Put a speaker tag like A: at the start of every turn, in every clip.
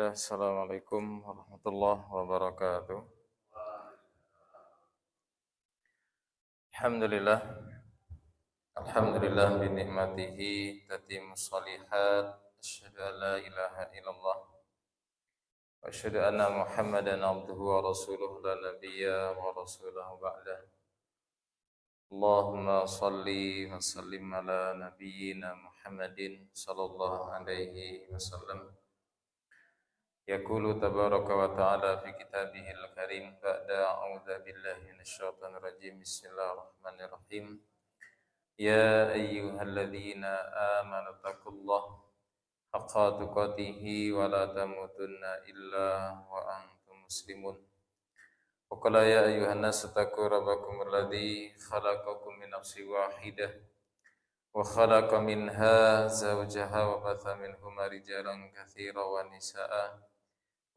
A: Bismillah, Assalamualaikum warahmatullahi wabarakatuh. Alhamdulillah, Alhamdulillah binikmatihi tatimmus shalihat. Asyhadu an la ilaha illallah wa asyhadu anna Muhammadan abduhu wa rasuluhu la nabiyya wa rasulahu ba'dah. Allahumma salli wa sallim ala nabiyyina Muhammadin sallallahu alaihi wasallam. Yaqulu tabaraka wa ta'ala fi kitabihil karim ba'da a'udzu billahi minasyaitonir rajim. Bismillahirrahmanirrahim. Ya ayyuhalladzina amanu taqullaha haqqa tuqatih wa la tamutunna illa wa antum muslimun. Wa qala ya ayyuhan nasu taqu rabbakum alladzi khalaqakum min nafsin wahidah wa khalaqa minha zawjaha wa batha minhuma rijalan katsiran wa nisaa'a.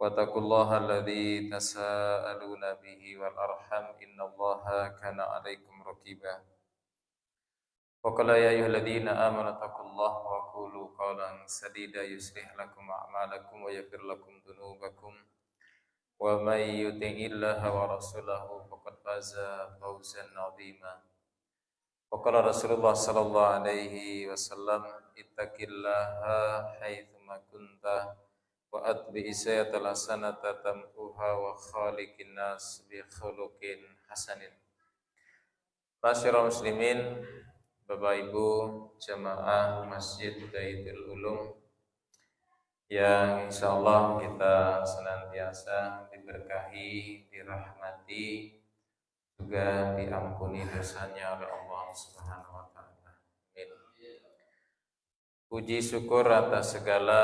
A: Wattaqullaha alladzi tasaaluna bihi wal arham innallaha kana 'alaikum raqiba. Wa qala ya ayyuhalladzina amanu taqullaha wa qulu qawlan sadida yuslih lakum a'malakum wa yaghfir lakum dhunubakum wa may yuti'illaha wa rasulahu faqad faza fawzan 'azima. Wa qala Rasulullah sallallahu alaihi wasallam ittaqillaha haitsu ma kunta wa atbi'i sayyatal hasanata tamhuha wa khaliqin nas bi khuluqin hasanin. Masyarul muslimin, Bapak Ibu jamaah Masjid Baitul Ulum yang insyaallah kita senantiasa diberkahi, dirahmati, juga diampuni dosanya oleh Allah Subhanahu wa taala. Amin. Puji syukur atas segala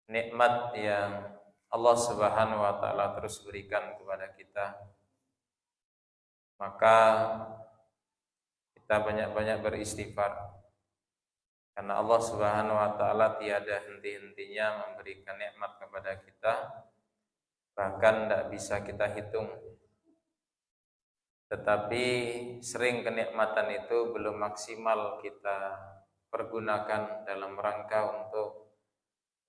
A: nikmat yang Allah Subhanahu wa taala terus berikan kepada kita. Maka kita banyak-banyak beristighfar. Karena Allah Subhanahu wa taala tiada henti-hentinya memberikan nikmat kepada kita, bahkan tidak bisa kita hitung. Tetapi sering kenikmatan itu belum maksimal kita pergunakan dalam rangka untuk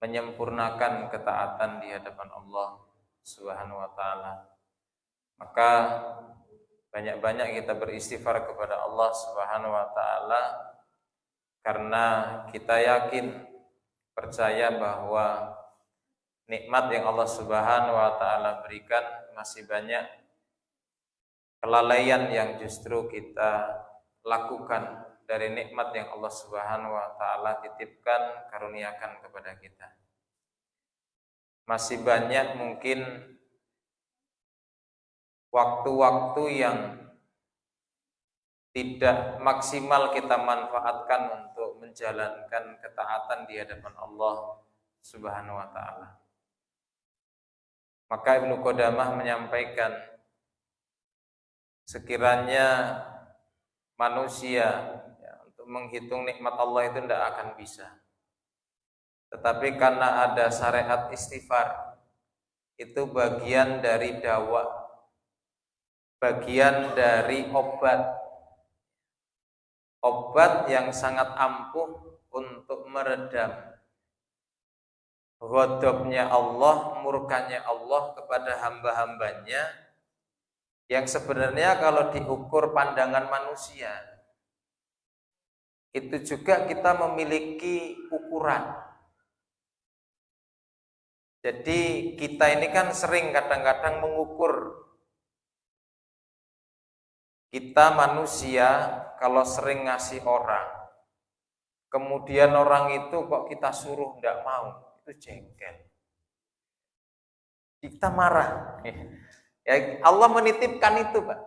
A: menyempurnakan ketaatan di hadapan Allah Subhanahu wa taala. Maka banyak-banyak kita beristighfar kepada Allah Subhanahu wa taala karena kita yakin, percaya bahwa nikmat yang Allah Subhanahu wa taala berikan masih banyak kelalaian yang justru kita lakukan dari nikmat yang Allah Subhanahu wa taala titipkan, karuniakan kepada kita. Masih banyak mungkin waktu-waktu yang tidak maksimal kita manfaatkan untuk menjalankan ketaatan di hadapan Allah Subhanahu wa taala. Maka Ibnu Qudamah menyampaikan, sekiranya manusia untuk menghitung nikmat Allah itu tidak akan bisa. Tetapi karena ada syariat istighfar, itu bagian dari dawa, bagian dari obat yang sangat ampuh untuk meredam ghadabnya Allah, murkanya Allah kepada hamba-hambanya yang sebenarnya kalau diukur pandangan manusia itu juga kita memiliki ukuran. Jadi kita ini kan sering kadang-kadang mengukur. Kita manusia kalau sering ngasih orang, kemudian orang itu kok kita suruh tidak mau, itu jengkel. Kita marah. Ya, Allah menitipkan itu, Pak.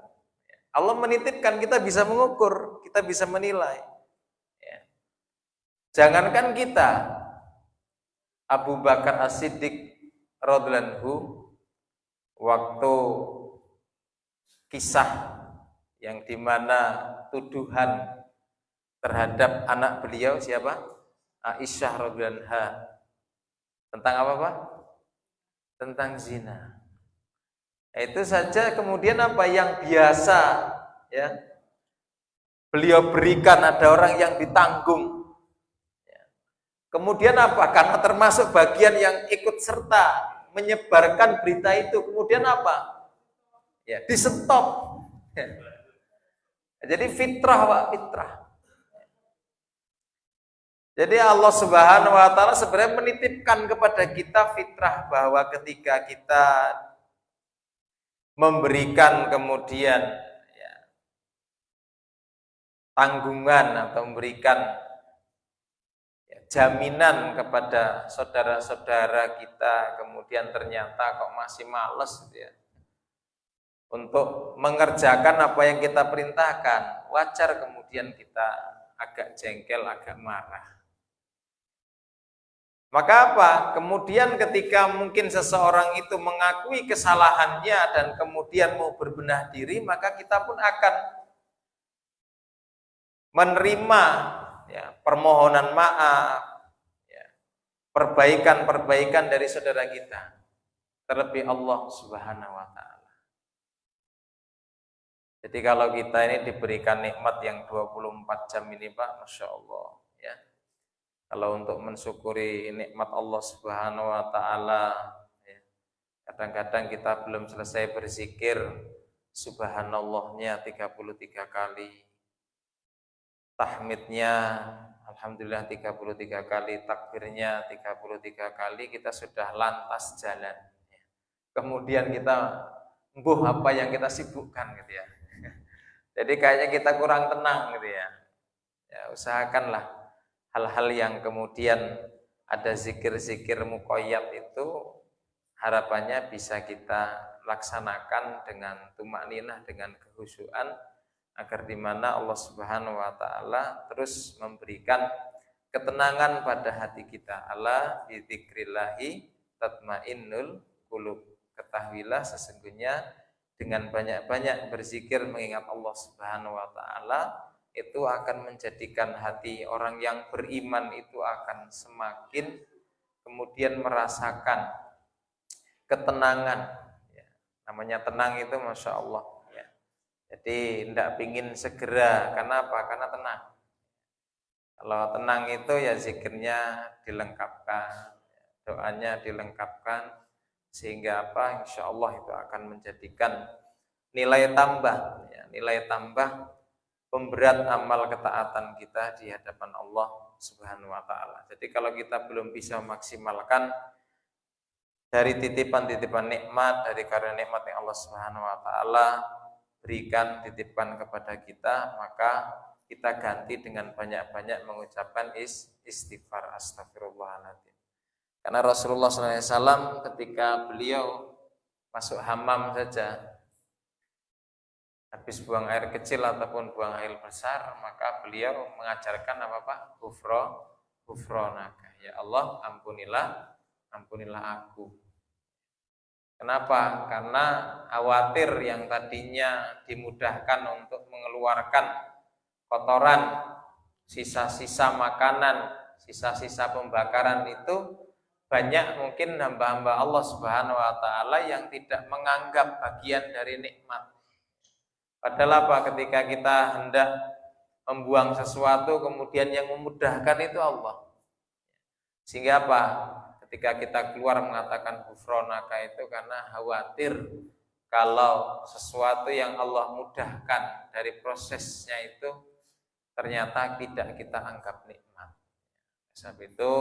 A: Allah menitipkan, kita bisa mengukur, kita bisa menilai. Ya. Jangankan kita, Abu Bakar As-Siddiq radhiyallahu anhu waktu kisah yang dimana tuduhan terhadap anak beliau siapa? Aisyah radhiyallahu anha. Tentang apa, Pak? Tentang zina. Itu saja kemudian apa yang biasa ya beliau berikan, ada orang yang ditanggung. Kemudian apa? Karena termasuk bagian yang ikut serta menyebarkan berita itu. Kemudian apa? Ya, di stop. Jadi fitrah, Pak, fitrah. Jadi Allah Subhanahu wa taala sebenarnya menitipkan kepada kita fitrah bahwa ketika kita memberikan kemudian ya, tanggungan atau memberikan jaminan kepada saudara-saudara kita, kemudian ternyata kok masih males gitu ya, untuk mengerjakan apa yang kita perintahkan, wajar kemudian kita agak jengkel, agak marah. Maka apa? Kemudian ketika mungkin seseorang itu mengakui kesalahannya dan kemudian mau berbenah diri, maka kita pun akan menerima ya, permohonan maaf, ya, perbaikan-perbaikan dari saudara kita, terlebih Allah Subhanahu wa taala. Jadi kalau kita ini diberikan nikmat yang 24 jam ini, Pak, Masya Allah ya. Kalau untuk mensyukuri nikmat Allah Subhanahu wa taala ya, kadang-kadang kita belum selesai berzikir subhanallahnya 33 kali, tahmidnya alhamdulillah 33 kali, takbirnya 33 kali, kita sudah lantas jalan. Kemudian kita apa yang kita sibukkan gitu ya. Jadi kayaknya kita kurang tenang gitu ya. Ya, usahakanlah hal-hal yang kemudian ada zikir-zikir muqayyad itu harapannya bisa kita laksanakan dengan tumakninah, dengan kehusyuan, agar di mana Allah Subhanahu wa taala terus memberikan ketenangan pada hati kita. Ala bi dzikrillahi tatmainnul qulub. Ketahuilah sesungguhnya dengan banyak-banyak berzikir mengingat Allah Subhanahu wa taala itu akan menjadikan hati orang yang beriman itu akan semakin kemudian merasakan ketenangan. Ya, namanya tenang itu Masya Allah. Ya. Jadi tidak pingin segera, karena apa? Karena tenang. Kalau tenang itu ya zikirnya dilengkapkan, doanya dilengkapkan, sehingga apa? Insya Allah itu akan menjadikan nilai tambah, ya, nilai tambah pemberat amal ketaatan kita di hadapan Allah Subhanahu wa taala. Jadi kalau kita belum bisa memaksimalkan dari titipan-titipan nikmat, dari karunia nikmat yang Allah Subhanahu wa taala berikan, titipkan kepada kita, maka kita ganti dengan banyak-banyak mengucapkan istighfar, astagfirullahaladzim. Karena Rasulullah SAW ketika beliau masuk hamam saja, habis buang air kecil ataupun buang air besar, maka beliau mengajarkan apa Pak? Ghufronaka. Ya Allah, ampunilah aku. Kenapa? Karena khawatir yang tadinya dimudahkan untuk mengeluarkan kotoran, sisa-sisa makanan, sisa-sisa pembakaran itu banyak mungkin hamba-hamba Allah Subhanahu wa taala yang tidak menganggap bagian dari nikmat. Padahal apa? Ketika kita hendak membuang sesuatu, kemudian yang memudahkan itu Allah. Sehingga apa? Ketika kita keluar mengatakan ghufronaka itu karena khawatir kalau sesuatu yang Allah mudahkan dari prosesnya itu ternyata tidak kita anggap nikmat. Sebab itu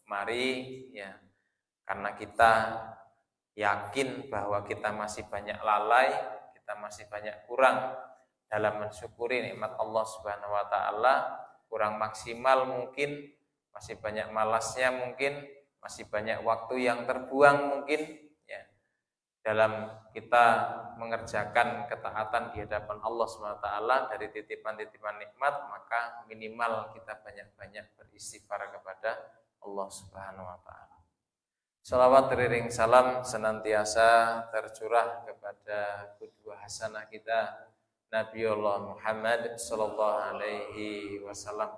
A: mari ya, karena kita yakin bahwa kita masih banyak lalai, kita masih banyak kurang dalam mensyukuri nikmat Allah Subhanahu wa taala, kurang maksimal mungkin, masih banyak malasnya mungkin, masih banyak waktu yang terbuang mungkin ya dalam kita mengerjakan ketaatan di hadapan Allah Subhanahu wa taala dari titipan-titipan nikmat, maka minimal kita banyak-banyak beristighfar kepada Allah Subhanahu wa taala. Shalawat teriring salam senantiasa tercurah kepada qudwah hasanah kita Nabiullah Muhammad sallallahu alaihi wasallam,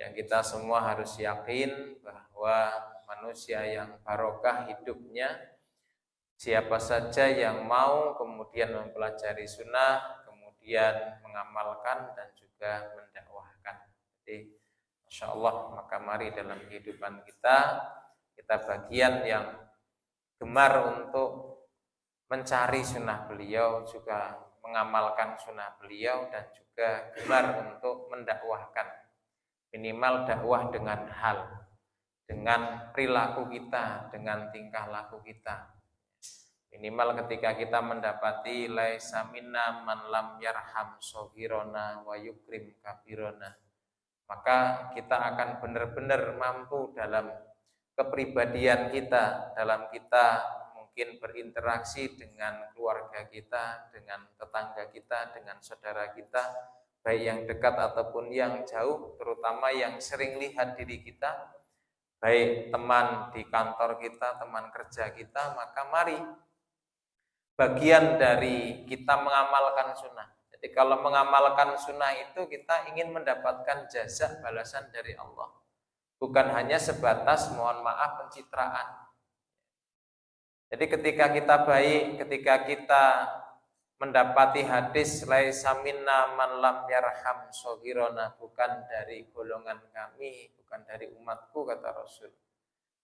A: yang kita semua harus yakin bahwa manusia yang barokah hidupnya siapa saja yang mau kemudian mempelajari sunnah, kemudian mengamalkan dan juga mendakwahkan. Jadi Masya Allah, maka mari dalam kehidupan kita bagian yang gemar untuk mencari sunnah beliau, juga mengamalkan sunnah beliau, dan juga gemar untuk mendakwahkan. Minimal dakwah dengan hal, dengan perilaku kita, dengan tingkah laku kita. Minimal ketika kita mendapati laisa minna man lam yarham soghirona wa yukrim kabirona, maka kita akan benar-benar mampu dalam kepribadian kita, dalam kita mungkin berinteraksi dengan keluarga kita, dengan tetangga kita, dengan saudara kita, baik yang dekat ataupun yang jauh, terutama yang sering lihat diri kita, baik teman di kantor kita, teman kerja kita, maka mari bagian dari kita mengamalkan sunnah. Jadi kalau mengamalkan sunnah itu kita ingin mendapatkan jazak balasan dari Allah. Bukan hanya sebatas mohon maaf pencitraan. Jadi ketika kita baik, ketika kita mendapati hadis laisa minna man lam yarham soghirona, bukan dari golongan kami, bukan dari umatku, kata Rasul.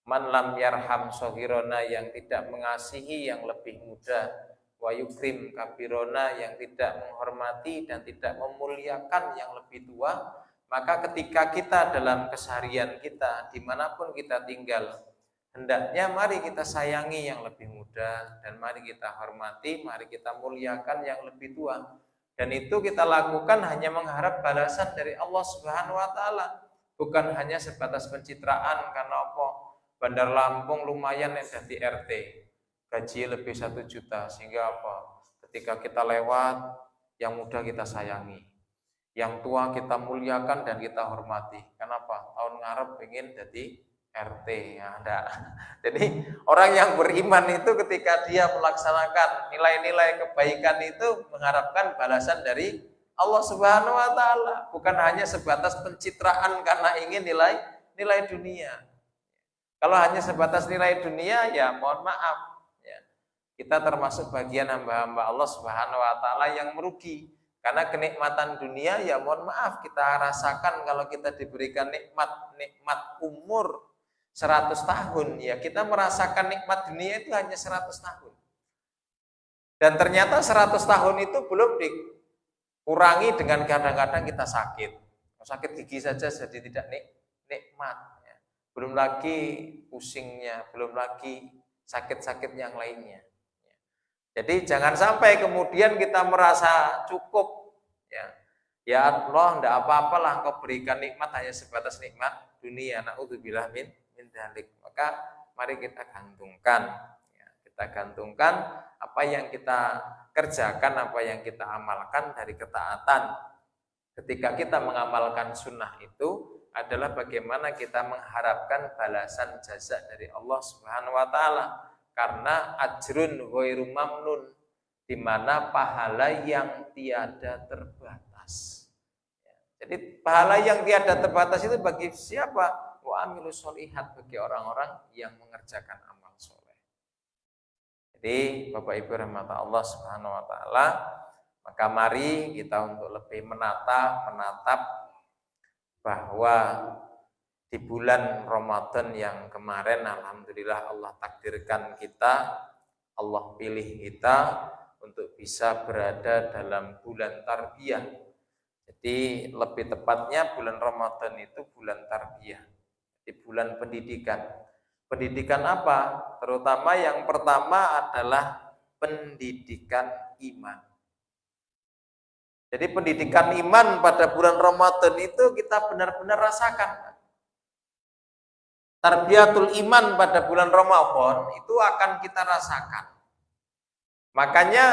A: Man lam yarham soghirona, yang tidak mengasihi yang lebih muda, wa yukrim kabirona, yang tidak menghormati dan tidak memuliakan yang lebih tua, maka ketika kita dalam keseharian kita, dimanapun kita tinggal, hendaknya mari kita sayangi yang lebih muda, dan mari kita hormati, mari kita muliakan yang lebih tua. Dan itu kita lakukan hanya mengharap balasan dari Allah Subhanahu wa Ta'ala, bukan hanya sebatas pencitraan. Karena apa? Bandar Lampung lumayan yang jadi RT, gaji lebih 1 juta, sehingga apa? Ketika kita lewat, yang muda kita sayangi, yang tua kita muliakan dan kita hormati. Kenapa? Tahun ngarep ingin jadi RT, ya enggak. Jadi orang yang beriman itu ketika dia melaksanakan nilai-nilai kebaikan itu mengharapkan balasan dari Allah Subhanahu wa Ta'ala, bukan hanya sebatas pencitraan karena ingin nilai dunia. Kalau hanya sebatas nilai dunia, ya mohon maaf, kita termasuk bagian hamba-hamba Allah Subhanahu wa Ta'ala yang merugi. Karena kenikmatan dunia, ya mohon maaf, kita rasakan kalau kita diberikan nikmat umur 100 tahun, ya kita merasakan nikmat dunia itu hanya 100 tahun. Dan ternyata 100 tahun itu belum dikurangi dengan kadang-kadang kita sakit. Sakit gigi saja jadi tidak nikmat. Belum lagi pusingnya, belum lagi sakit-sakit yang lainnya. Jadi jangan sampai kemudian kita merasa cukup, ya Allah, enggak apa-apalah Engkau berikan nikmat hanya sebatas nikmat dunia. Na'udzubillah min dzalik. Maka mari kita gantungkan, kita gantungkan apa yang kita kerjakan, apa yang kita amalkan dari ketaatan. Ketika kita mengamalkan sunnah itu adalah bagaimana kita mengharapkan balasan jasa dari Allah Subhanahu wa Ta'ala. Karena ajrun ghairu mamnun, di mana pahala yang tiada terbatas. Jadi pahala yang tiada terbatas itu bagi siapa? Wa amilus sholihat, bagi orang-orang yang mengerjakan amal soleh. Jadi Bapak Ibu rahmat Allah Subhanahu wa Ta'ala, maka mari kita untuk lebih menatap bahwa di bulan Ramadan yang kemarin, alhamdulillah Allah takdirkan kita, Allah pilih kita untuk bisa berada dalam bulan tarbiyah. Jadi lebih tepatnya bulan Ramadan itu bulan tarbiyah, di bulan pendidikan. Pendidikan apa? Terutama yang pertama adalah pendidikan iman. Jadi pendidikan iman pada bulan Ramadan itu kita benar-benar rasakan. Tarbiyatul iman pada bulan Ramadan itu akan kita rasakan. Makanya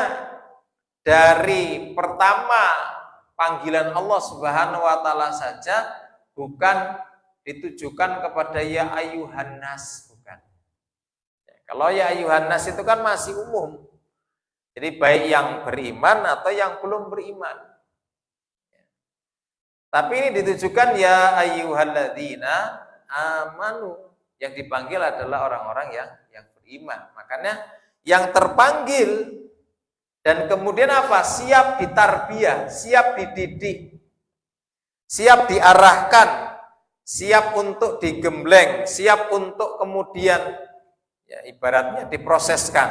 A: dari pertama panggilan Allah Subhanahu wa Ta'ala saja bukan ditujukan kepada ya ayuhan nas, bukan. Kalau ya ayuhan nas itu kan masih umum. Jadi baik yang beriman atau yang belum beriman. Tapi ini ditujukan ya ayyuhalladzina amanu, yang dipanggil adalah orang-orang yang beriman. Makanya yang terpanggil dan kemudian apa? Siap ditarbiyah, siap dididik, siap diarahkan siap untuk digembleng, siap untuk kemudian ya ibaratnya diproseskan.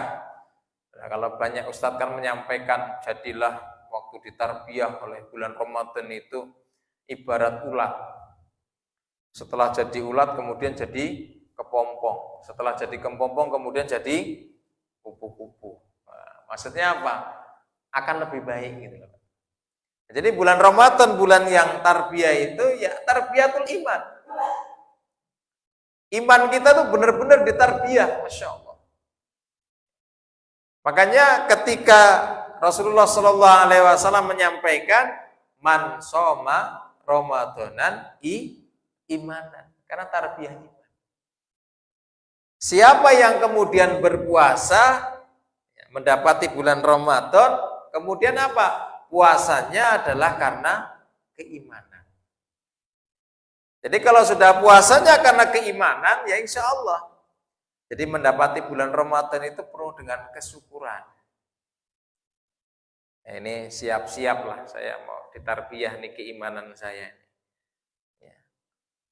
A: Nah, kalau banyak ustadz kan menyampaikan, jadilah waktu ditarbiyah oleh bulan Ramadan itu ibarat ulat. Setelah jadi ulat kemudian jadi kepompong. Setelah jadi kepompong kemudian jadi kupu-kupu. Nah, maksudnya apa? Akan lebih baik gitu. Jadi bulan Ramadan, bulan yang tarbiyah itu ya tarbiyatul iman. Iman kita tuh benar-benar ditarbiyah, Masya Allah. Makanya ketika Rasulullah Shallallahu Alaihi Wasallam menyampaikan man soma Ramadanan imanan, karena tarbiyah iman. Siapa yang kemudian berpuasa mendapati bulan Ramadan, kemudian apa? Puasanya adalah karena keimanan. Jadi kalau sudah puasanya karena keimanan, ya insya Allah. Jadi mendapati bulan Ramadan itu penuh dengan kesyukuran. Nah, ini siap-siap lah saya mau ditarbiyah nih keimanan saya. Ya.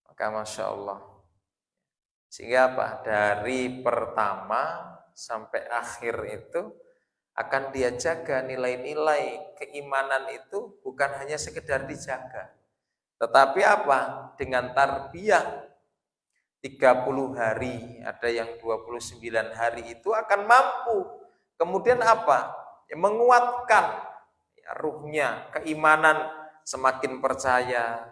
A: Maka Masya Allah. Sehingga apa? Dari pertama sampai akhir itu akan dia jaga nilai-nilai keimanan itu bukan hanya sekedar dijaga. Tetapi apa? Dengan tarbiyah 30 hari, ada yang 29 hari itu akan mampu. Kemudian apa? Ya, menguatkan ya, ruhnya, keimanan semakin percaya.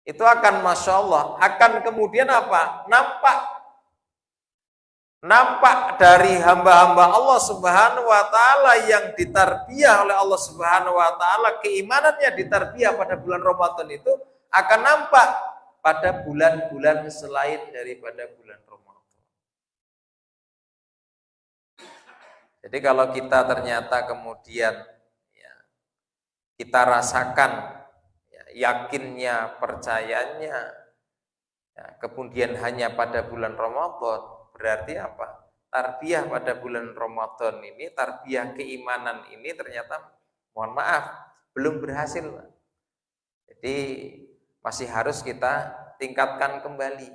A: Itu akan Masya Allah, akan kemudian apa? Nampak dari hamba-hamba Allah Subhanahu wa Ta'ala yang ditarbiyah oleh Allah Subhanahu wa Ta'ala, keimanannya ditarbiyah pada bulan Ramadan itu akan nampak pada bulan-bulan selain daripada bulan Ramadan. Jadi kalau kita ternyata kemudian ya, kita rasakan ya, yakinnya, percayanya, ya, kemudian hanya pada bulan Ramadan, berarti apa? Tarbiyah pada bulan Ramadan ini, tarbiyah keimanan ini ternyata, mohon maaf, belum berhasil. Jadi masih harus kita tingkatkan kembali.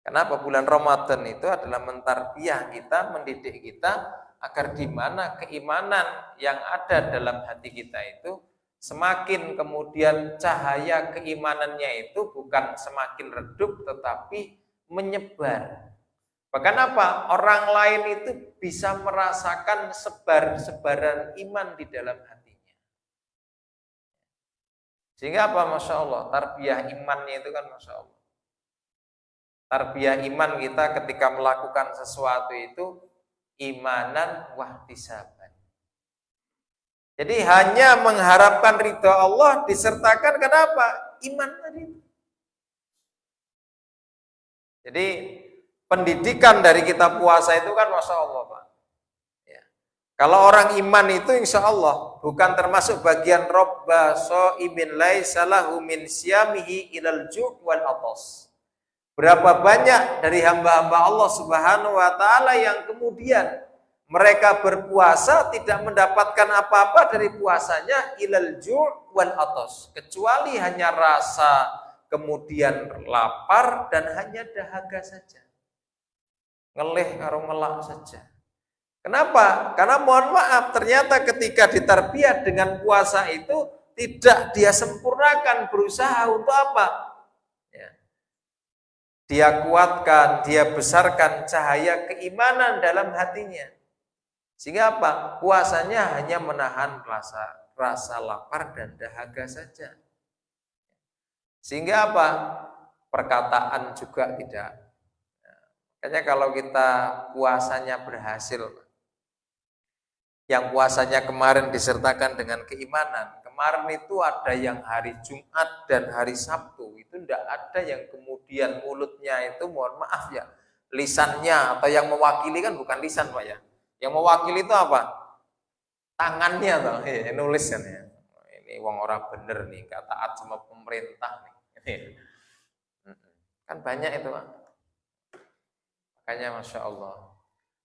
A: Kenapa? Bulan Ramadan itu adalah mentarbiyah kita, mendidik kita agar di mana keimanan yang ada dalam hati kita itu semakin kemudian cahaya keimanannya itu bukan semakin redup tetapi menyebar. Bahkan apa? Orang lain itu bisa merasakan sebaran iman di dalam hatinya. Sehingga apa? Masya Allah, tarbiyah imannya itu kan Masya Allah. Tarbiyah iman kita ketika melakukan sesuatu itu imanan wahtisaban. Jadi hanya mengharapkan ridha Allah disertakan kenapa? Iman tadi. Jadi pendidikan dari kita puasa itu kan Masya Allah Pak. Ya. Kalau orang iman itu insya Allah bukan termasuk bagian robba so'imin laisa lahu min siyamihi ilal ju' wal atas. Berapa banyak dari hamba-hamba Allah Subhanahu wa Ta'ala yang kemudian mereka berpuasa tidak mendapatkan apa-apa dari puasanya ilal ju' wal atas, kecuali hanya rasa, kemudian lapar dan hanya dahaga saja. Ngelih karo ngelak saja. Kenapa? Karena mohon maaf, ternyata ketika ditarbiyah dengan puasa itu tidak dia sempurnakan, berusaha untuk apa? Ya. Dia kuatkan, dia besarkan cahaya keimanan dalam hatinya. Sehingga apa? Puasanya hanya menahan rasa lapar dan dahaga saja. Sehingga apa? Perkataan juga tidak. Makanya kalau kita puasanya berhasil, yang puasanya kemarin disertakan dengan keimanan, kemarin itu ada yang hari Jumat dan hari Sabtu, itu tidak ada yang kemudian mulutnya itu mohon maaf ya, lisannya atau yang mewakili kan bukan lisan Pak ya, yang mewakili itu apa? Tangannya tuh, nulis kan ya. Ini wong ora bener nih, gak taat sama pemerintah nih. Kan banyak itu Pak. Makanya Masya Allah.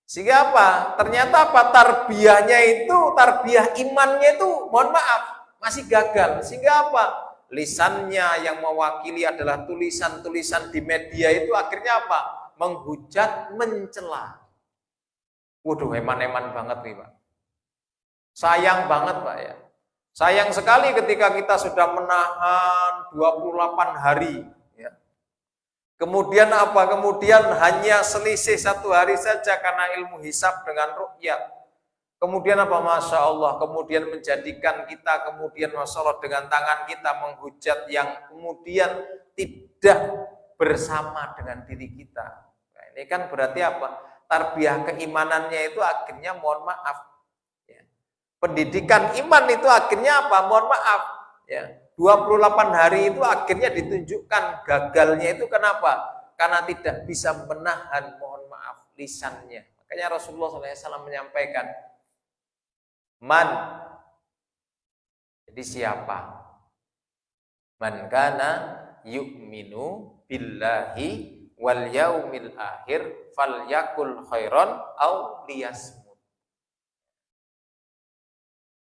A: Sehingga apa? Ternyata apa? Tarbiyahnya itu, tarbiyah imannya itu mohon maaf masih gagal. Sehingga apa? lisannya yang mewakili adalah tulisan-tulisan di media itu akhirnya apa? Menghujat, mencela. Waduh, eman-eman banget nih Pak. Sayang banget Pak ya. Sayang sekali ketika kita sudah menahan 28 hari. Ya. Kemudian apa? Kemudian hanya selisih 1 hari saja karena ilmu hisab dengan ru'yat. Kemudian apa? Masya Allah, kemudian menjadikan kita, kemudian Masya Allah dengan tangan kita menghujat yang kemudian tidak bersama dengan diri kita. Nah, ini kan berarti apa? Tarbiyah keimanannya itu akhirnya mohon maaf. Ya. Pendidikan iman itu akhirnya apa? Mohon maaf. Ya. 28 hari itu akhirnya ditunjukkan gagalnya itu kenapa? Karena tidak bisa menahan mohon maaf lisannya. Makanya Rasulullah SAW menyampaikan, man, jadi siapa? Man kana yu'minu billahi wal yaumil akhir falyakul khairan au liyasmut.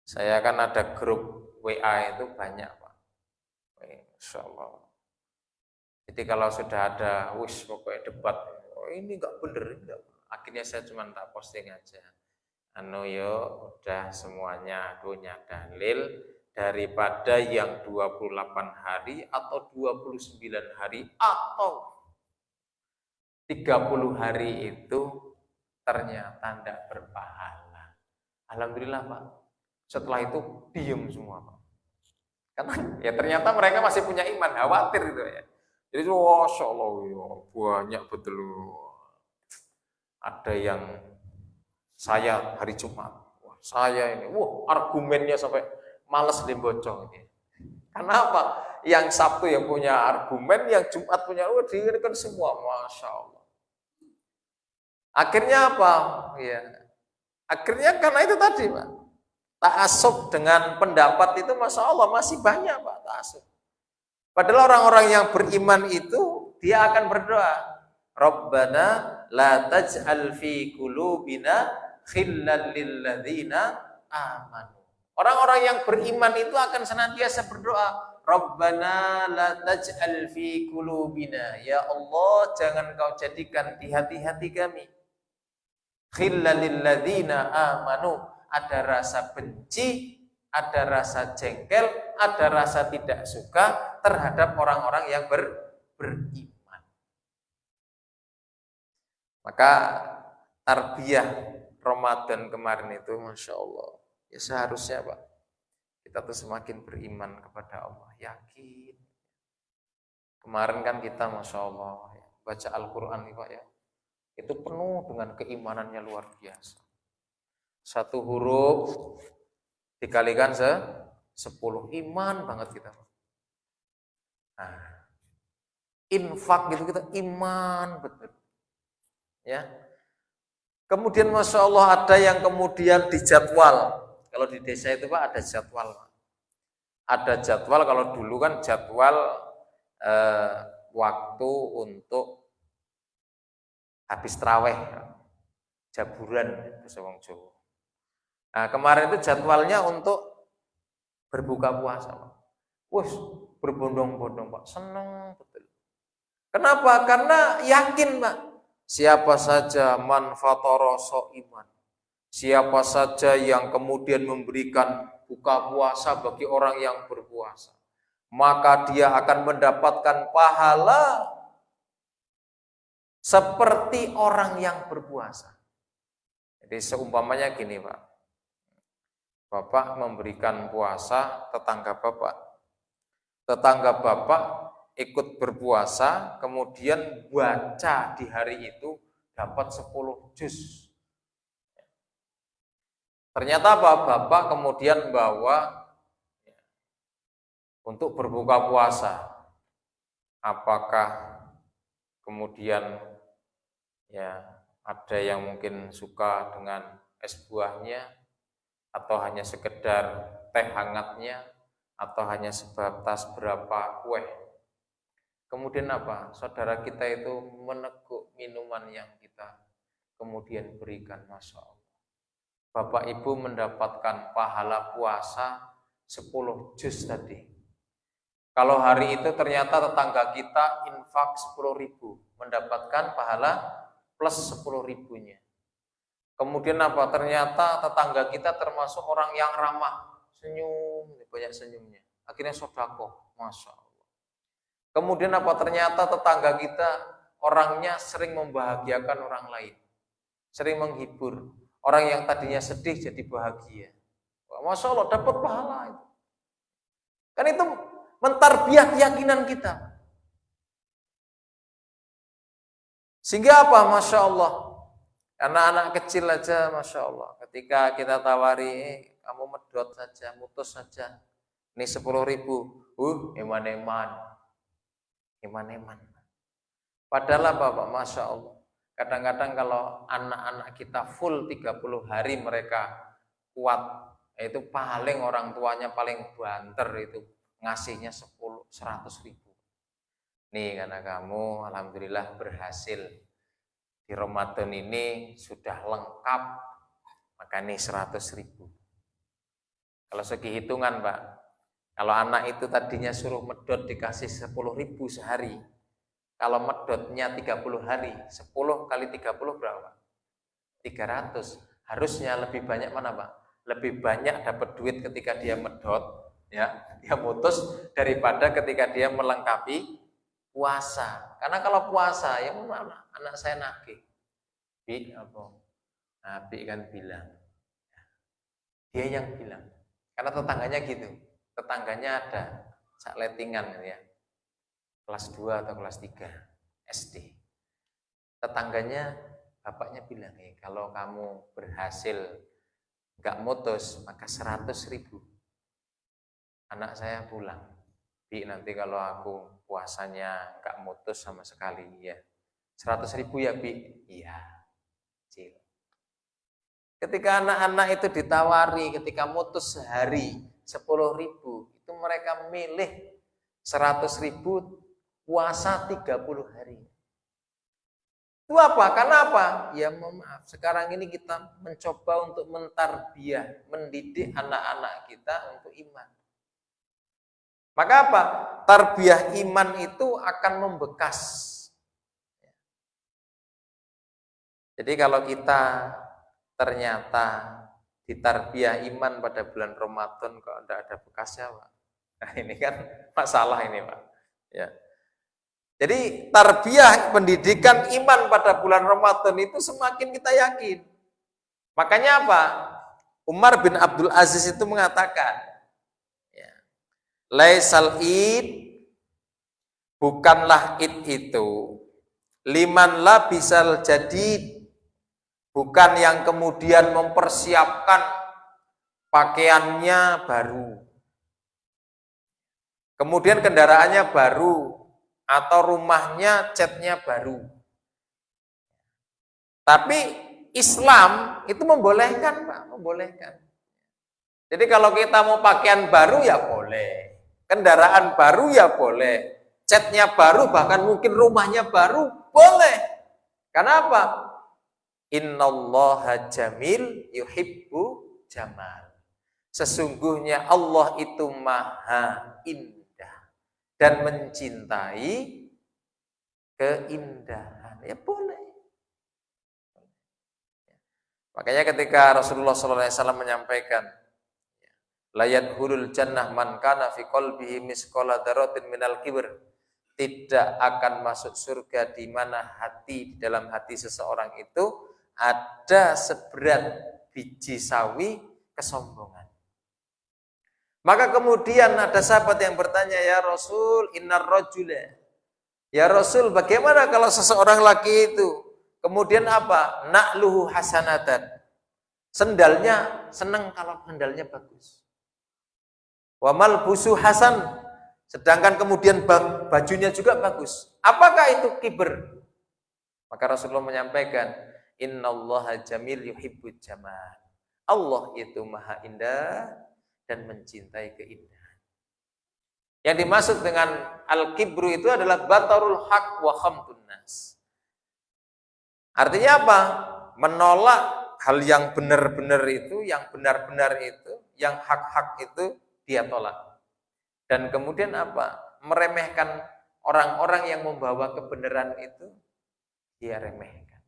A: Saya kan ada grup WA itu banyak Pak. Masya Allah. Jadi kalau sudah ada pokoknya debat, ini enggak bener, akhirnya saya cuma tak posting aja. Udah semuanya punya dalil daripada yang 28 hari atau 29 hari atau 30 hari itu ternyata tidak berpahala. Alhamdulillah Pak. Setelah itu diem semua Pak. Karena ya ternyata mereka masih punya iman, khawatir gitu ya. Jadi Masya Allah ya, banyak betul. Ada yang saya hari Jumat, saya ini, argumennya sampai males dibocong ini. Kenapa? Yang Sabtu yang punya argumen, yang Jumat punya, diingatkan semua, Masya Allah. Akhirnya apa? Ya, akhirnya karena itu tadi Pak, ta'assub dengan pendapat itu, Masya Allah masih banyak Pak ta'assub. Padahal orang-orang yang beriman itu dia akan berdoa, Rabbana la taj'al fi qulubina khillal lil ladzina amanu. Orang-orang yang beriman itu akan senantiasa berdoa, Rabbana la taj'al fi qulubina. Ya Allah, jangan kau jadikan di hati-hati kami khillal lil ladzina amanu. Ada rasa benci, ada rasa jengkel, ada rasa tidak suka terhadap orang-orang yang beriman. Maka tarbiyah Ramadan kemarin itu Masya Allah, ya seharusnya Pak, kita tuh semakin beriman kepada Allah, yakin. Kemarin kan kita Masya Allah baca Al-Quran nih Pak ya, itu penuh dengan keimanannya luar biasa. 1 huruf dikalikan 10, iman banget kita. Nah, infak gitu kita iman betul. Ya. Kemudian Masya Allah ada yang kemudian dijadwal. Kalau di desa itu Pak ada jadwal. Ada jadwal, kalau dulu kan jadwal waktu untuk habis traweh, jaburan bahasa wong Jawa. Nah, kemarin itu jadwalnya untuk berbuka puasa Pak. Berbondong-bondong Pak, senang betul. Kenapa? Karena yakin Pak. Siapa saja man fatara shaiman, siapa saja yang kemudian memberikan buka puasa bagi orang yang berpuasa, maka dia akan mendapatkan pahala seperti orang yang berpuasa. Jadi seumpamanya gini Pak, Bapak memberikan puasa tetangga Bapak ikut berpuasa, kemudian baca di hari itu dapat 10 juz. Ternyata Bapak kemudian bawa untuk berbuka puasa. Apakah kemudian ya ada yang mungkin suka dengan es buahnya, atau hanya sekedar teh hangatnya, atau hanya sebatas berapa kue. Kemudian apa? Saudara kita itu meneguk minuman yang kita kemudian berikan, Masya Allah. Bapak Ibu mendapatkan pahala puasa 10 juz tadi. Kalau hari itu ternyata tetangga kita infak 10.000, mendapatkan pahala plus 10.000-nya. Kemudian apa? Ternyata tetangga kita termasuk orang yang ramah, senyum, banyak senyumnya. Akhirnya sedekah, masya Allah. Kemudian apa? Ternyata tetangga kita orangnya sering membahagiakan orang lain, sering menghibur. Orang yang tadinya sedih jadi bahagia. Masya Allah, dapat pahala itu. Kan itu mentarbiah keyakinan kita. Sehingga apa? Masya Allah. Anak-anak kecil aja, Masya Allah. Ketika kita tawari, kamu medot saja, mutus saja. Ini 10.000. Eman-eman. Padahal apa Pak? Masya Allah. Kadang-kadang kalau anak-anak kita full 30 hari mereka kuat, itu paling orang tuanya paling banter itu ngasihnya 100.000. Nih karena kamu alhamdulillah berhasil di Ramadan ini sudah lengkap, maka nih 100.000. Kalau segi hitungan Pak, kalau anak itu tadinya suruh medot dikasih 10.000 sehari, kalau medotnya 30 hari, 10 kali 30 berapa? 300. Harusnya lebih banyak mana Pak? Lebih banyak dapat duit ketika dia medot, ya, dia mutus daripada ketika dia melengkapi puasa. Karena kalau puasa, ya mana anak saya nagih. Bi apa? Nabi kan bilang. Dia yang bilang. Karena tetangganya gitu. Tetangganya ada sak letingan ya. Kelas 2 atau kelas 3 SD. Tetangganya, bapaknya bilang, kalau kamu berhasil gak mutus, maka 100.000. Anak saya pulang. Bi, nanti kalau aku puasanya gak mutus sama sekali, ya 100.000 ya Bi? Iya. Cil. Ketika anak-anak itu ditawari, ketika mutus sehari 10.000, itu mereka milih 100.000 puasa 30 hari. Itu apa? Karena apa? Ya maaf, sekarang ini kita mencoba untuk mentarbiah, mendidik anak-anak kita untuk iman. Maka apa? Tarbiyah iman itu akan membekas. Jadi kalau kita ternyata ditarbiyah iman pada bulan Ramadan kok tidak ada bekasnya Pak. Nah ini kan masalah ini Pak. Ya. Jadi tarbiyah pendidikan iman pada bulan Ramadan itu semakin kita yakin. Makanya apa? Umar bin Abdul Aziz itu mengatakan, ya, laisal id, bukanlah id itu liman labisal jadid, bukan yang kemudian mempersiapkan pakaiannya baru, kemudian kendaraannya baru, atau rumahnya catnya baru. Tapi Islam itu membolehkan Pak, membolehkan. Jadi kalau kita mau pakaian baru ya boleh, kendaraan baru ya boleh, catnya baru, bahkan mungkin rumahnya baru, boleh. Karena apa? Innallaha jamil yuhibbu jamal. Sesungguhnya Allah itu maha indah dan mencintai keindahan. Ya boleh. Makanya ketika Rasulullah SAW menyampaikan, layat hulul jannah man kana fi qalbihi misqala dzarratin minal kibr, tidak akan masuk surga di mana hati, di dalam hati seseorang itu ada seberat biji sawi kesombongan. Maka kemudian ada sahabat yang bertanya, ya Rasul, innar rajula. Ya Rasul, bagaimana kalau seseorang laki itu kemudian apa? Na'luhu hasanatan. Sendalnya senang kalau sendalnya bagus. Wa malbusu hasan. Sedangkan kemudian bajunya juga bagus. Apakah itu kibr? Maka Rasulullah menyampaikan, innallaha jamil yuhibbul jamal. Allah itu maha indah dan mencintai keindahan. Yang dimaksud dengan al-kibru itu adalah batarul haq wa khamtun nas. Artinya apa? Menolak hal yang benar-benar itu, yang benar-benar itu, yang hak-hak itu dia tolak. Dan kemudian apa? meremehkan orang-orang yang membawa kebenaran itu, dia remehkan.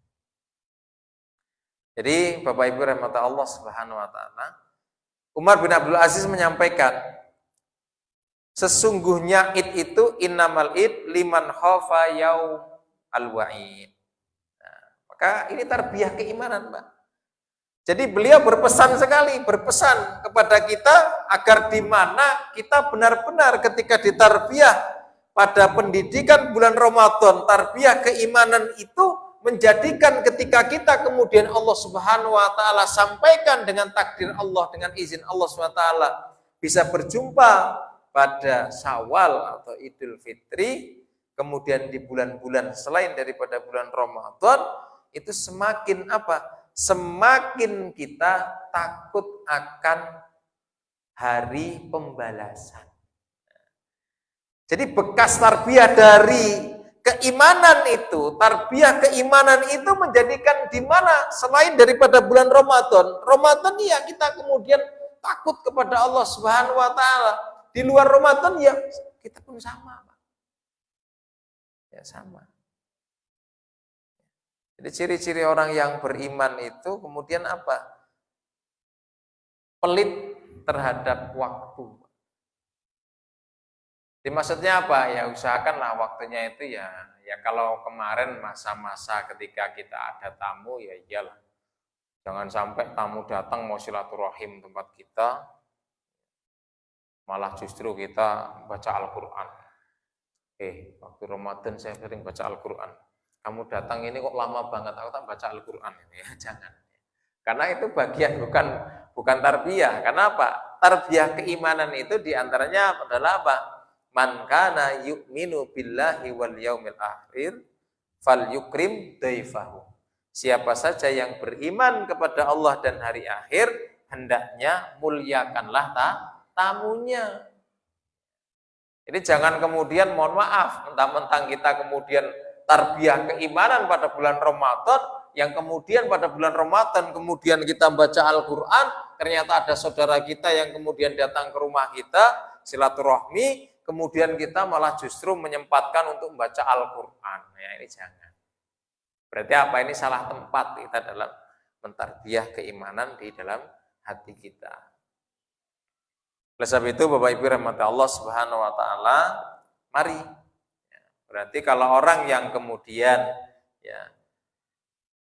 A: Jadi Bapak Ibu rahmat Allah Subhanahu wa taala, Umar bin Abdul Aziz menyampaikan, sesungguhnya id itu innamal id liman khafa yaum al-wa'id. Nah, maka ini tarbiyah keimanan, Pak. Jadi beliau berpesan sekali, berpesan kepada kita agar di mana kita benar-benar ketika ditarbiyah pada pendidikan bulan Ramadan, tarbiyah keimanan itu menjadikan ketika kita kemudian Allah Subhanahu wa taala sampaikan dengan takdir Allah, dengan izin Allah Subhanahu wa taala bisa berjumpa pada Syawal atau Idul Fitri, kemudian di bulan-bulan selain daripada bulan Ramadan, itu semakin apa? Semakin kita takut akan hari pembalasan. Jadi bekas tarbiyah dari keimanan itu, tarbiyah keimanan itu menjadikan di mana selain daripada bulan Ramadan ya kita kemudian takut kepada Allah Subhanahu wa taala. Di luar Ramadan ya kita pun sama, Pak. Ya sama. Jadi ciri-ciri orang yang beriman itu kemudian apa? Pelit terhadap waktu. Jadi maksudnya apa? Ya usahakanlah waktunya itu ya kalau kemarin masa-masa ketika kita ada tamu ya iyalah. Jangan sampai tamu datang mau silaturahim tempat kita, malah justru kita baca Al-Quran. Waktu Ramadan saya sering baca Al-Quran. Kamu datang ini kok lama banget, aku tak baca Al-Quran ini. Ya, jangan. Karena itu bagian bukan tarbiyah. Karena apa? Tarbiyah keimanan itu diantaranya adalah apa? Man kana yu'minu billahi wal yaumil akhir fal yukrim daifahu. Siapa saja yang beriman kepada Allah dan hari akhir, hendaknya muliakanlah tamunya. Jadi jangan kemudian mohon maaf, mentang-mentang kita kemudian tarbiyah keimanan pada bulan Ramadan, yang kemudian pada bulan Ramadan kemudian kita baca Al-Quran, ternyata ada saudara kita yang kemudian datang ke rumah kita, silaturahmi, kemudian kita malah justru menyempatkan untuk membaca Al-Quran. Ya ini jangan. Berarti apa? Ini salah tempat kita dalam mentarbiyah keimanan di dalam hati kita. Oleh sebab itu Bapak Ibu rahmati Allah Subhanahu wa taala, mari. Berarti kalau orang yang kemudian ya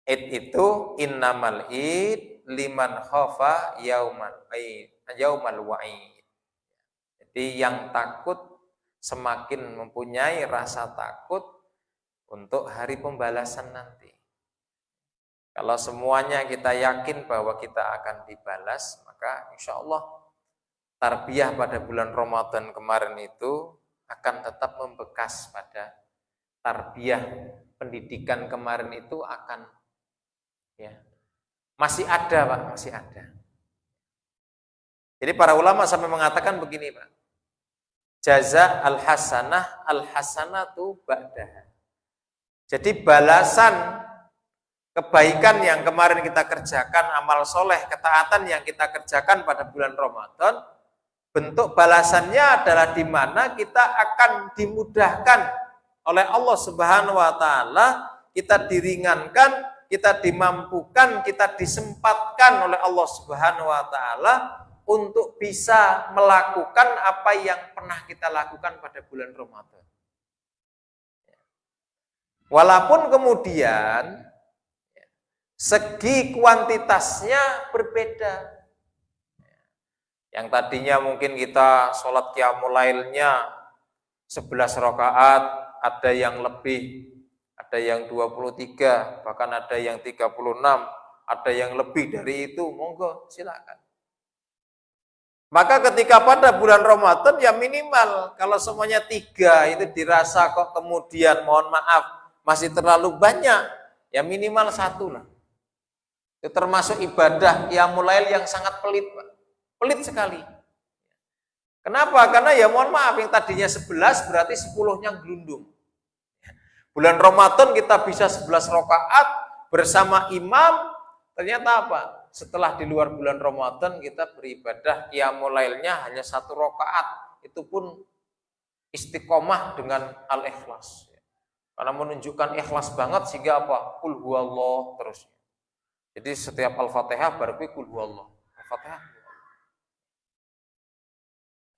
A: id itu innamal id liman khafa yaumal wa'id. Jadi yang takut semakin mempunyai rasa takut untuk hari pembalasan nanti. Kalau semuanya kita yakin bahwa kita akan dibalas, maka insya Allah tarbiyah pada bulan Ramadan kemarin itu akan tetap membekas pada tarbiyah pendidikan kemarin itu akan ya masih ada, Pak, masih ada. Jadi para ulama sampai mengatakan begini, Pak. Jaza al-hasanatu ba'daha. Jadi balasan kebaikan yang kemarin kita kerjakan, amal soleh, ketaatan yang kita kerjakan pada bulan Ramadan, bentuk balasannya adalah di mana kita akan dimudahkan oleh Allah Subhanahu wa taala, kita diringankan, kita dimampukan, kita disempatkan oleh Allah Subhanahu wa taala untuk bisa melakukan apa yang pernah kita lakukan pada bulan Ramadan. Walaupun kemudian segi kuantitasnya berbeda. Yang tadinya mungkin kita sholat qiyamul lailnya 11 rakaat, ada yang lebih, ada yang 23, bahkan ada yang 36, ada yang lebih dari itu, monggo silakan. Maka ketika pada bulan Ramadan ya minimal, kalau semuanya 3 itu dirasa kok kemudian mohon maaf masih terlalu banyak, ya minimal 1 lah. Itu termasuk ibadah qiyamul lail yang sangat pelit, Pak. Pelit sekali. Kenapa? Karena ya mohon maaf yang tadinya 11 berarti 10-nya gelundung. Bulan Ramadan kita bisa 11 rakaat bersama imam, ternyata apa? Setelah di luar bulan Ramadan kita beribadah qiyamul lailnya hanya 1 rakaat. Itu pun istiqomah dengan al-ikhlas. Karena menunjukkan ikhlas banget sehingga apa? Qul huwallah terus. Jadi setiap Al-Fatihah baru qul huwallah. Al-Fatihah.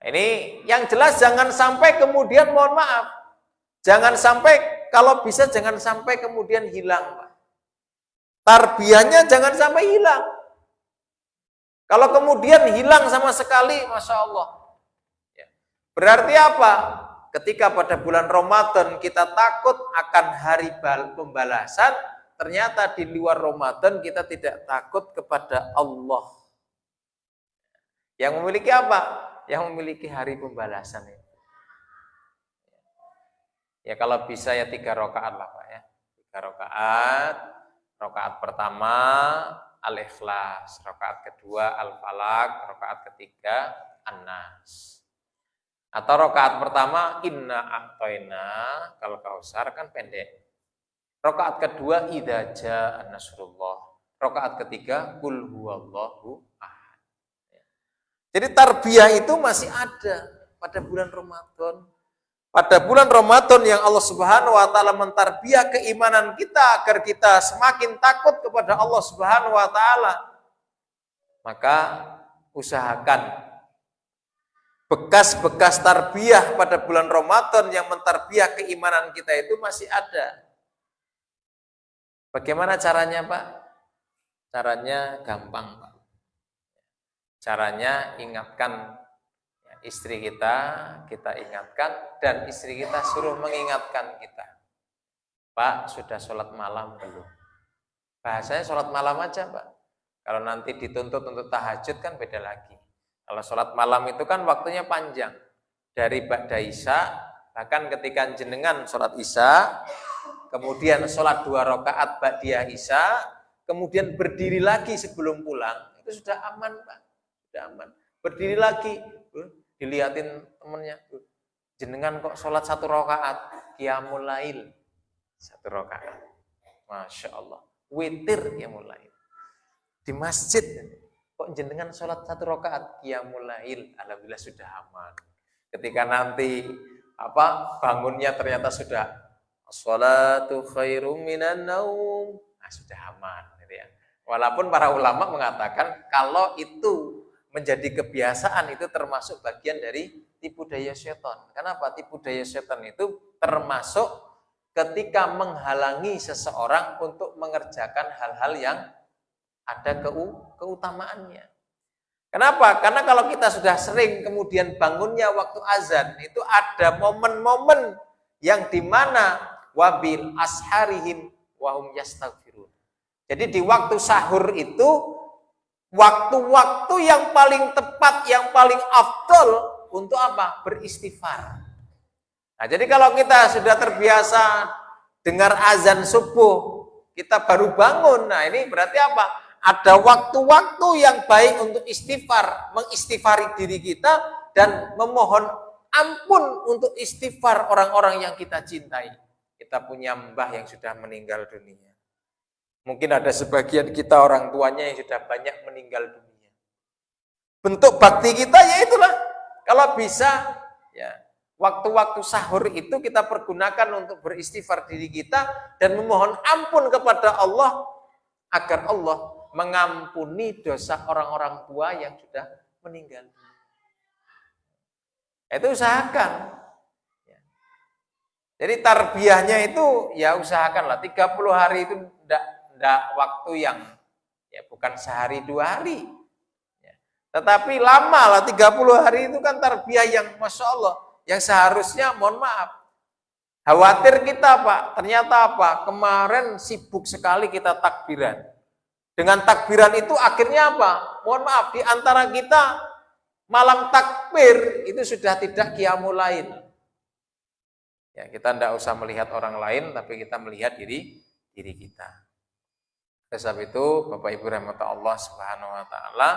A: Ini yang jelas jangan sampai kemudian mohon maaf. Jangan sampai kalau bisa jangan sampai kemudian hilang, Pak. Tarbiyahnya jangan sampai hilang. Kalau kemudian hilang sama sekali, Masya Allah. Berarti apa? Ketika pada bulan Ramadan kita takut akan hari pembalasan, ternyata di luar Ramadan kita tidak takut kepada Allah. Yang memiliki apa? Yang memiliki hari pembalasan. Ya kalau bisa ya 3 rakaat lah Pak ya. 3 rakaat. Rakaat pertama Al-Ikhlas, rakaat kedua Al-Falaq, rakaat ketiga An-Nas. Atau rakaat pertama Inna A'toina, kalau Kausar kan pendek. Rakaat kedua Idza Jaa Nasrullah. Rakaat ketiga Qul huwallahu ahad. Jadi tarbiyah itu masih ada pada bulan Ramadan. Pada bulan Ramadan yang Allah Subhanahu wa taala mentarbiyah keimanan kita agar kita semakin takut kepada Allah Subhanahu wa taala. Maka usahakan bekas-bekas tarbiyah pada bulan Ramadan yang mentarbiyah keimanan kita itu masih ada. Bagaimana caranya, Pak? Caranya gampang, Pak. Caranya ingatkan istri kita ingatkan, dan istri kita suruh mengingatkan kita. Pak, sudah sholat malam belum? Bahasanya sholat malam aja, Pak. Kalau nanti dituntut untuk tahajud kan beda lagi. Kalau sholat malam itu kan waktunya panjang. Dari ba'da isya, bahkan ketika jenengan sholat isya, kemudian sholat 2 rakaat ba'diyah isya, kemudian berdiri lagi sebelum pulang, itu sudah aman, Pak. Sudah aman. Berdiri lagi, dilihatin temennya, jenengan kok sholat 1 rakaat, qiyamul lail 1 rakaat. Masya Allah. Witir qiyamul lail. Di masjid. Kok jenengan sholat 1 rakaat qiyamul lail, alhamdulillah sudah aman. Ketika nanti bangunnya ternyata sudah sholatu khairum minan naum, nah, sudah aman gitu ya. Walaupun para ulama mengatakan kalau itu menjadi kebiasaan itu termasuk bagian dari tipu daya setan. Kenapa? Tipu daya setan itu termasuk ketika menghalangi seseorang untuk mengerjakan hal-hal yang ada keutamaannya. Kenapa? Karena kalau kita sudah sering kemudian bangunnya waktu azan, itu ada momen-momen yang dimana wabil asharihim wahum yastaghfirun. Jadi di waktu sahur itu waktu-waktu yang paling tepat, yang paling afdol untuk apa? Beristighfar. Nah, jadi kalau kita sudah terbiasa dengar azan subuh, kita baru bangun. Nah, ini berarti apa? Ada waktu-waktu yang baik untuk istighfar, mengistighfari diri kita dan memohon ampun untuk istighfar orang-orang yang kita cintai. Kita punya mbah yang sudah meninggal dunia. Mungkin ada sebagian kita orang tuanya yang sudah banyak meninggal dunia. Bentuk bakti kita ya itulah. Kalau bisa ya waktu-waktu sahur itu kita pergunakan untuk beristighfar diri kita dan memohon ampun kepada Allah agar Allah mengampuni dosa orang-orang tua yang sudah meninggal. Itu usahakan. Jadi tarbiyahnya itu ya usahakanlah 30 hari itu enggak waktu yang ya bukan sehari 2 hari. Ya. Tetapi lama lah 30 hari itu kan tarbiyah yang Masya Allah, yang seharusnya mohon maaf. Khawatir kita Pak, ternyata apa? Kemarin sibuk sekali kita takbiran. Dengan takbiran itu akhirnya apa? Mohon maaf, di antara kita malam takbir itu sudah tidak qiyamul lail. Ya, kita tidak usah melihat orang lain, tapi kita melihat diri kita. Oleh sebab itu, Bapak Ibu rahmat Allah Subhanahu wa taala,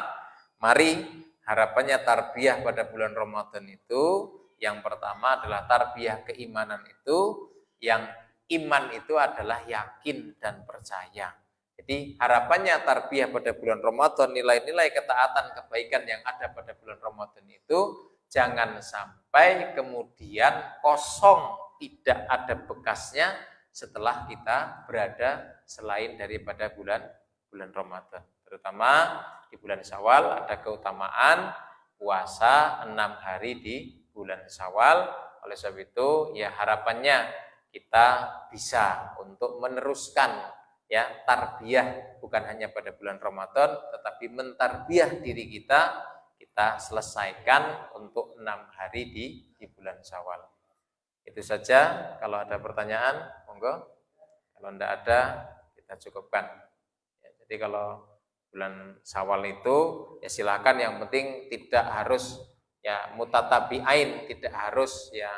A: mari harapannya tarbiyah pada bulan Ramadan itu yang pertama adalah tarbiyah keimanan itu, yang iman itu adalah yakin dan percaya. Jadi harapannya tarbiyah pada bulan Ramadan, nilai-nilai ketaatan kebaikan yang ada pada bulan Ramadan itu jangan sampai sampai kemudian kosong, tidak ada bekasnya setelah kita berada selain daripada bulan Ramadan. Terutama di bulan Syawal ada keutamaan puasa 6 hari di bulan Syawal. Oleh sebab itu ya harapannya kita bisa untuk meneruskan ya tarbiyah bukan hanya pada bulan Ramadan tetapi mentarbiyah diri kita selesaikan untuk 6 hari di bulan Syawal. Itu saja, kalau ada pertanyaan monggo, kalau tidak ada kita cukupkan ya, jadi kalau bulan Syawal itu ya silakan, yang penting tidak harus ya mutatabi'ain, tidak harus ya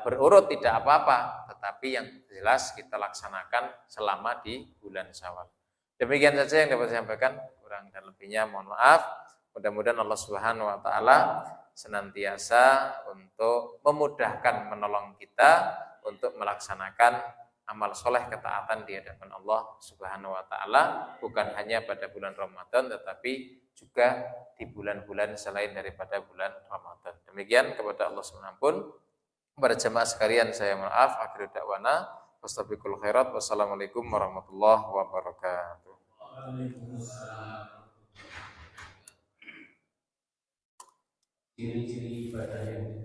A: berurut, tidak apa-apa, tetapi yang jelas kita laksanakan selama di bulan Syawal. Demikian saja yang dapat saya sampaikan, kurang dan lebihnya mohon maaf. Mudah-mudahan Allah Subhanahu wa taala senantiasa untuk memudahkan, menolong kita untuk melaksanakan amal soleh ketaatan di hadapan Allah Subhanahu wa taala, bukan hanya pada bulan Ramadan tetapi juga di bulan-bulan selain daripada bulan Ramadan. Demikian, kepada Allah Subhanahu wa taala. Kepada jemaah sekalian saya maaf, akhiru da'wana wastabiqul khairat. Wassalamualaikum warahmatullahi wabarakatuh. Ciri-ciri ibadah yang